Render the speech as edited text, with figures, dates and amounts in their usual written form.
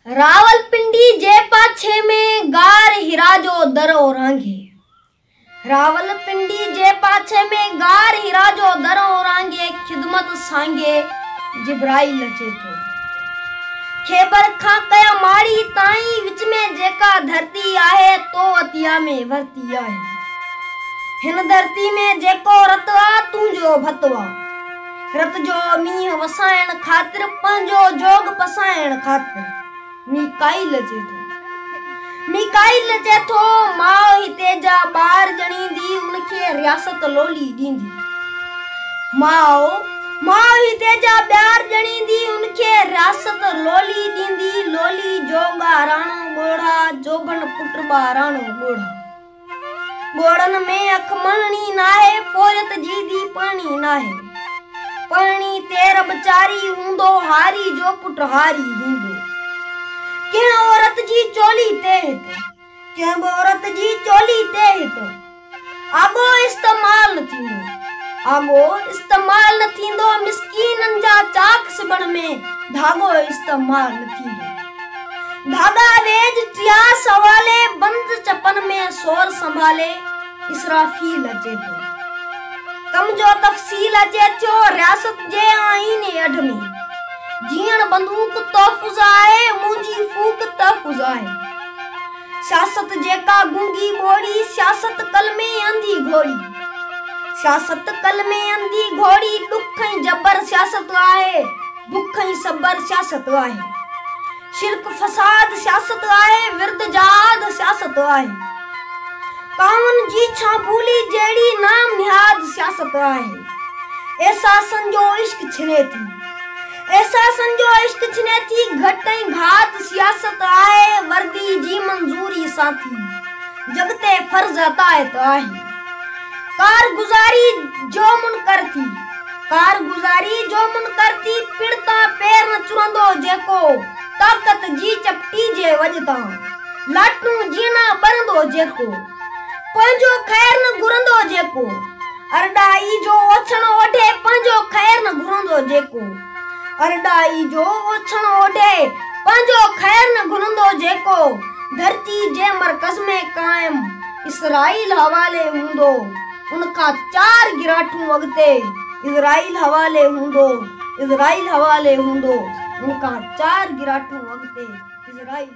रावलपिंडी जे पाछे में गार हीरा जो दरो रांगे। रावलपिंडी जे पाछे में गार हीरा जो दरो रांगे। खिदमत सांगे जिब्राइल अचे थो। खेबर खां कया माड़ी ताई विच में जेका धरती आहे तो अतिया में वरती आहे। हिन धरती में जेको रतवा तुंजो भतवा। रत जो मींह वसाइण खातिर पंहिंजो जोग पसाइण खातिर मीकाइल अचे थो। माउ हिते जा ॿार ॼणींदी उनखे रियासत लोली ॾींदी। माउ हिते जा ॿार ॼणींदी उनखे रियासत लोली ॾींदी। लोली जोगा राणो ॻोढ़ा जोबन पुट ॿाराणो ॻोढ़ा। ॻोढ़नि में अख मणणी नाहे पोरियत जी दी पाणी नाहे। पाणी ते रब चारी हूंदो हारी जो पुट हारी हूंदो। कंहिं औरत जी चोली ते हित कंहिं औरत जी चोली ते हित आगो इस्तेमाल न थींदो। मिस्कीननि जा चाक सिबण में धागो इस्तेमाल न थींदो। धागा वेज टिया सवाले बंद चपन में सोर संभाले इसराफील अचे थो। कम जो तफसील अचे थो रियासत जे आईने अढ में। जीअण बंदूक तहफ़ुज़ आहे मुंहिंजी फूक तहफ़ुज़ आहे। सियासत जेका गूंगी ॿोड़ी सियासत कलमे अंधी घोड़ी। सियासत कलमे अंधी घोड़ी ॾुख ऐं जबर सियासत आहे। भुख ऐं सबर सियासत आहे। शिरक फसाद सियासत आहे। विर्द जहाद सियासत आहे। कावन जी छा भूली जहिड़ी नाम निहाद सियासत आहे। एहसासन जो इश्क छिने थी। एहसासन जो इश्क छिने थी घट ऐं घात सियासत आहे। वर्दी जी मंजूरी सां थी जग ते फर्ज़ अतायत आहे। कारगुज़ारी जो मुनकर थी पिड़ता पैर न चुरंदो जेको। ताक़त जी चपटी जे वजता लाटू जीना बरंदो जेको। पंहिंजो खैर न घुरंदो जेको। अरडाई जो ओछण ओढे पंहिंजो खैर न घुरंदो जेको। अरडाई जो ओछण ओढे पंहिंजो खैर न घुरंदो जेको। धरती जे मरकज़ में कायम इसराइल हवाले हूंदो। उनखां 4 गिराठूं अॻिते इज़राइल हवाले हूंदो। उनखां 4 गिराठूं अॻिते इज़राइल